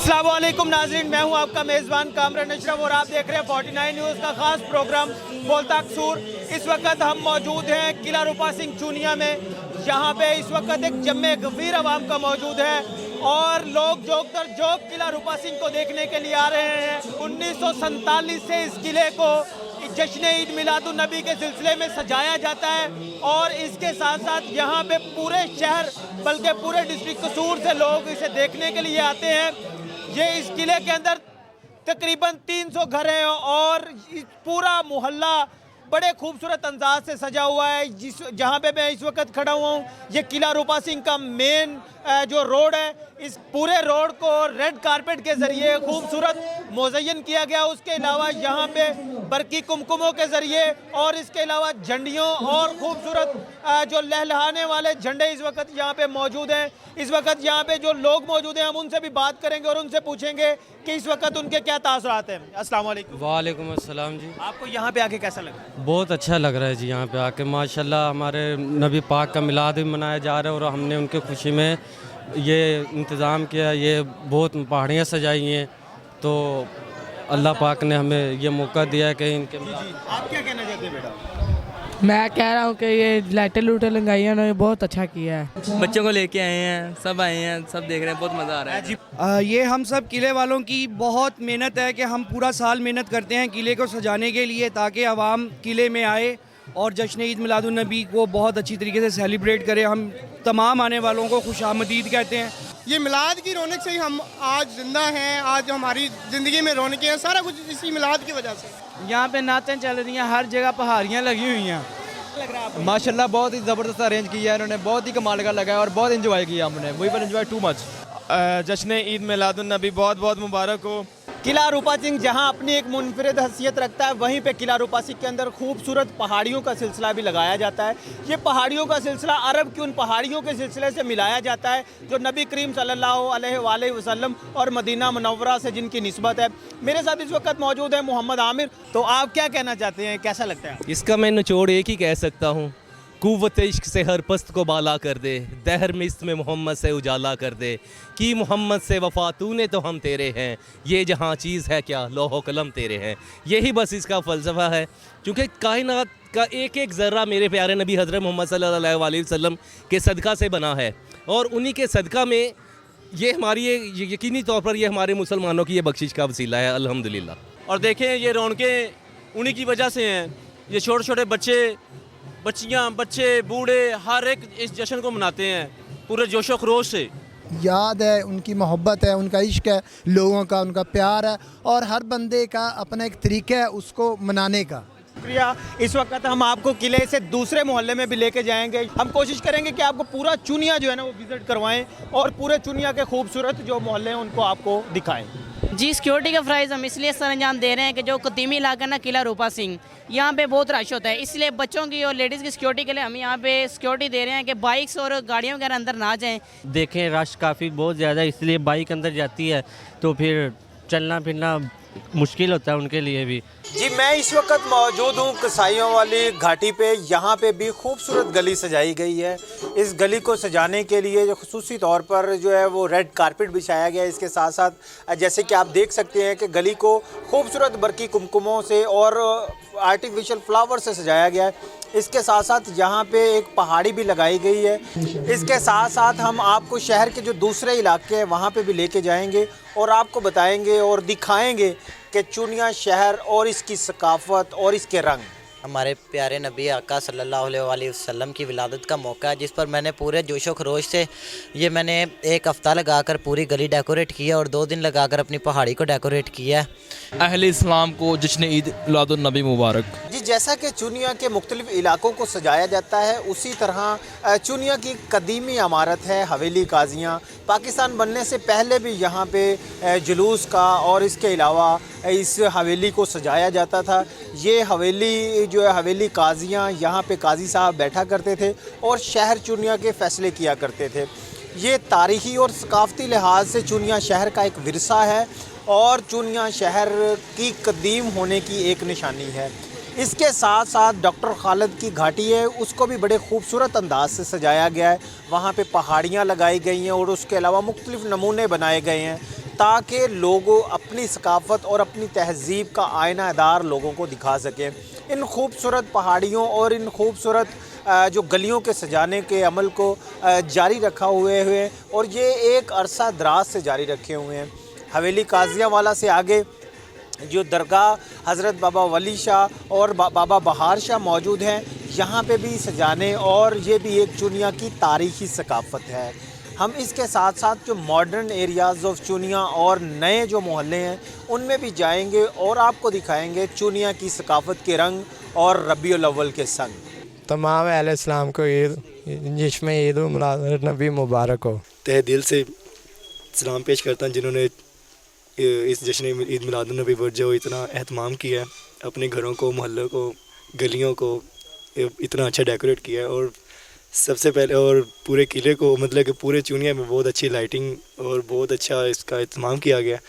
अस्सलाम वालेकुम नाज़रीन, मैं हूं आपका मेज़बान कामरान अशरफ और आप देख रहे हैं 49 न्यूज़ का ख़ास प्रोग्राम बोलता कसूर। इस वक्त हम मौजूद हैं किला रूपा सिंह चूनिया में। यहाँ पे इस वक्त एक जम्मे गफ़ीर अवाम का मौजूद है और लोग जोक दर जोक किला रूपा सिंह को देखने के लिए आ रहे हैं। 1947 से इस किले को जश्न ईद मिलादुन नबी के सिलसिले में सजाया जाता है और इसके साथ साथ यहाँ पे पूरे शहर बल्कि पूरे डिस्ट्रिक्ट कसूर से लोग इसे देखने के लिए आते हैं। ये इस किले के अंदर तकरीबन 300 घर हैं और पूरा मोहल्ला बड़े खूबसूरत अंदाज से सजा हुआ है। जहाँ पे मैं इस वक्त खड़ा हुआ हूँ, ये किला रूपा सिंह का मेन जो रोड है, इस पूरे रोड को रेड कारपेट के ज़रिए खूबसूरत मुज़य्यन किया गया। उसके अलावा यहाँ पे बरकी कुमकुमों के ज़रिए और इसके अलावा झंडियों और खूबसूरत जो लहलहाने वाले झंडे इस वक्त यहाँ पे मौजूद हैं। इस वक्त यहाँ पे जो लोग मौजूद हैं, हम उनसे भी बात करेंगे और उनसे पूछेंगे कि इस वक्त उनके क्या तासुरात हैं। अस्सलाम वालेकुम। वालेकुम अस्सलाम जी। आपको यहाँ पे आके कैसा लगा? बहुत अच्छा लग रहा है जी यहाँ पे आके, माशाल्लाह। हमारे नबी पाक का मिलाद भी मनाया जा रहा है और हमने उनके खुशी में ये इंतज़ाम किया। ये बहुत पहाड़ियाँ सजाई हैं, तो अल्लाह पाक ने हमें ये मौका दिया है कि इनके आप क्या कहना चाहते हैं बेटा? मैं कह रहा हूँ कि ये लाइटें लूटें लगाई हैं, उन्होंने बहुत अच्छा किया है। बच्चों को लेके आए हैं, सब आए हैं, सब देख रहे हैं, बहुत मज़ा आ रहा है। ये हम सब किले वालों की बहुत मेहनत है कि हम पूरा साल मेहनत करते हैं किले को सजाने के लिए, ताकि आवाम किले में आए और जश्न ईद मिलादुन नबी को बहुत अच्छी तरीके से सेलिब्रेट करें। हम तमाम आने वालों को खुशामदीद कहते हैं। ये मिलाद की रौनक से ही हम आज जिंदा हैं, आज हमारी ज़िंदगी में रौनकें हैं, सारा कुछ इसी मिलाद की वजह से। यहाँ पे नातें चल रही हैं, हर जगह पहाड़ियाँ लगी हुई हैं। माशाल्लाह बहुत ही ज़बरदस्त अरेंज किया है इन्होंने, बहुत ही कमाल का लगा है और बहुत एंजॉय किया हमने। We were enjoy too much. जश्न ईद मिलादुन नबी बहुत बहुत मुबारक हो। किला रूपा सिंह जहां अपनी एक मुनफरिद हैसियत रखता है, वहीं पे किला रूपा सिंह के अंदर खूबसूरत पहाड़ियों का सिलसिला भी लगाया जाता है। ये पहाड़ियों का सिलसिला अरब की उन पहाड़ियों के सिलसिले से मिलाया जाता है जो नबी करीम सल्लल्लाहु अलैहि वसल्लम और मदीना मुनव्वरा से जिनकी निस्बत है। मेरे साथ इस वक्त मौजूद है मोहम्मद आमिर। तो आप क्या कहना चाहते हैं, कैसा लगता है? इसका मैं निचोड़ एक ही कह सकता हूँ, कुव्वत इश्क से हर पस्त को बाला कर दे, दहर में इसमें मोहम्मद से उजाला कर दे, कि मोहम्मद से वफा तूने तो हम तेरे हैं, ये जहाँ चीज़ है क्या लोहो कलम तेरे हैं। यही बस इसका फ़लसफ़ा है, क्योंकि कायनात का एक एक ज़र्रा मेरे प्यारे नबी हज़रत मोहम्मद सल्लल्लाहु अलैहि वसल्लम के सदका से बना है और उन्हीं के सदका में ये हमारी ये यकीनी तौर पर ये हमारे मुसलमानों की ये बख्शिश का वसीला है, अल्हम्दुलिल्लाह। और देखें, ये रौनकें उन्हीं की वजह से हैं। ये छोटे छोटे बच्चियाँ, बच्चे, बूढ़े, हर एक इस जश्न को मनाते हैं पूरे जोशो खरोश से। याद है, उनकी मोहब्बत है, उनका इश्क है लोगों का, उनका प्यार है और हर बंदे का अपना एक तरीका है उसको मनाने का। शुक्रिया। इस वक्त हम आपको किले से दूसरे मोहल्ले में भी लेके जाएंगे। हम कोशिश करेंगे कि आपको पूरा चुनिया जो है ना वो विज़िट करवाएं और पूरे चुनिया के खूबसूरत जो मोहल्ले हैं उनको आपको दिखाएं। जी, सिक्योरिटी का प्राइस हम इसलिए सरंजाम दे रहे हैं कि जो कदीमी इलाका ना किला रूपा सिंह, यहाँ पे बहुत रश होता है, इसलिए बच्चों की और लेडीज़ की सिक्योरिटी के लिए हम यहाँ पे सिक्योरिटी दे रहे हैं कि बाइक्स और गाड़ियों वगैरह अंदर ना जाएं। देखें रश काफ़ी बहुत ज़्यादा, इसलिए बाइक अंदर जाती है तो फिर चलना फिरना मुश्किल होता है उनके लिए भी। जी, मैं इस वक्त मौजूद हूँ कसाईयों वाली घाटी पे। यहाँ पे भी खूबसूरत गली सजाई गई है। इस गली को सजाने के लिए जो खुसूसी तौर पर जो है वो रेड कारपेट बिछाया गया है। इसके साथ साथ जैसे कि आप देख सकते हैं कि गली को खूबसूरत बरकी कुमकुमों से और आर्टिफिशियल फ्लावर से सजाया गया है। इसके साथ साथ यहाँ पे एक पहाड़ी भी लगाई गई है। इसके साथ साथ हम आपको शहर के जो दूसरे इलाके हैं वहाँ पे भी लेके जाएंगे और आपको बताएंगे और दिखाएंगे कि चुनिया शहर और इसकी सकाफ़त और इसके रंग। हमारे प्यारे नबी आका सल्लल्लाहु अलैहि वसल्लम की विलादत का मौका है, जिस पर मैंने पूरे जोशो खरोश से ये मैंने एक हफ़्ता लगाकर पूरी गली डेकोरेट किया और 2 दिन लगाकर अपनी पहाड़ी को डेकोरेट किया। अहले इस्लाम को जश्न ईद मिलादुन नबी मुबारक। जी, जैसा कि चुनिया के मुख्तलिफ इलाकों को सजाया जाता है, उसी तरह चुनिया की कदीमी इमारत है हवेली काजियाँ। पाकिस्तान बनने से पहले भी यहाँ पे जुलूस का और इसके अलावा इस हवेली को सजाया जाता था। ये हवेली जो है हवेली काजियाँ, यहाँ पे काजी साहब बैठा करते थे और शहर चुनिया के फ़ैसले किया करते थे। ये तारीख़ी और सकाफ़ती लिहाज से चुनिया शहर का एक विरसा है और चुनिया शहर की कदीम होने की एक निशानी है। इसके साथ साथ डॉक्टर खालिद की घाटी है, उसको भी बड़े खूबसूरत अंदाज से सजाया गया है। वहाँ पे पहाड़ियाँ लगाई गई हैं और उसके अलावा मुख्तलिफ नमूने बनाए गए हैं। ताकि लोगों अपनी सकाफ़त और अपनी तहज़ीब का आईनादार लोगों को दिखा सकें। इन खूबसूरत पहाड़ियों और इन खूबसूरत जो गलियों के सजाने के अमल को जारी रखा हुए और ये एक अरसा दराज से जारी रखे हुए हैं। हवेली काजियावाला से आगे जो दरगाह हज़रत बाबा वली शाह और बाबा बहार शाह मौजूद हैं, यहाँ पे भी सजाने और ये भी एक चुनिया की तारीख़ी सकाफ़त है। हम इसके साथ साथ जो मॉडर्न एरियाज़ ऑफ चुनिया और नए जो मोहल्ले हैं उनमें भी जाएंगे और आपको दिखाएंगे चुनिया की सकाफ़त के रंग और रबीउल अव्वल के संग। तमाम अहले इस्लाम को ईद, जिसमें ईद मिलाद नबी मुबारक हो। तहे दिल से सलाम पेश करता हूँ जिन्होंने इस जश्न ईद मिलाद नबी पर जो इतना एहतमाम किया है, अपने घरों को, मोहल्लों को, गलियों को इतना अच्छा डेकोरेट किया है। और सबसे पहले और पूरे किले को, मतलब कि पूरे चुनिया में बहुत अच्छी लाइटिंग और बहुत अच्छा इसका एहतमाम किया गया।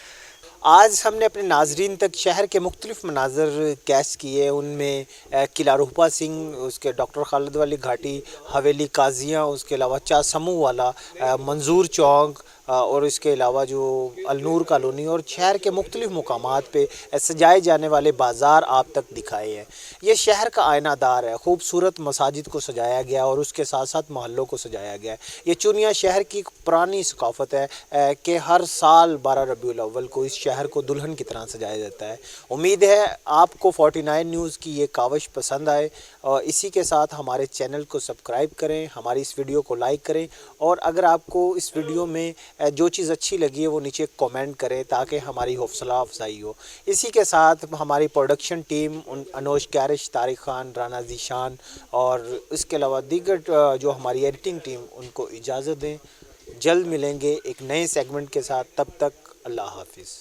आज हमने अपने नाजरीन तक शहर के मुख्तलिफ मनाज़र कैश किए, उनमें किला रूपा सिंह, उसके डॉक्टर खालिद वाली घाटी, हवेली काजियाँ, उसके अलावा चा समूह वाला, मंजूर चौक और इसके अलावा जो अलनूर कॉलोनी और शहर के मुख्तलिफ मुकामात पे सजाए जाने वाले बाज़ार आप तक दिखाए हैं। ये शहर का आयनादार है। खूबसूरत मसाजिद को सजाया गया और उसके साथ साथ मोहल्लों को सजाया गया है। ये चुनिया शहर की पुरानी सकाफ़त है कि हर साल 12 रबीउल अव्वल को इस शहर को दुल्हन की तरह सजाया जाता है। उम्मीद है आपको 49 न्यूज़ की ये कावश पसंद आए और इसी के साथ हमारे चैनल को सब्सक्राइब करें, हमारी इस वीडियो को लाइक करें और अगर आपको इस वीडियो में जो चीज़ अच्छी लगी है वो नीचे कमेंट करें ताकि हमारी हौसला अफजाई हो। इसी के साथ हमारी प्रोडक्शन टीम अनोश कैरिश, तारिक खान, राना ज़ीशान और इसके अलावा दीगर जो हमारी एडिटिंग टीम, उनको इजाज़त दें। जल्द मिलेंगे एक नए सेगमेंट के साथ, तब तक अल्लाह हाफिज़।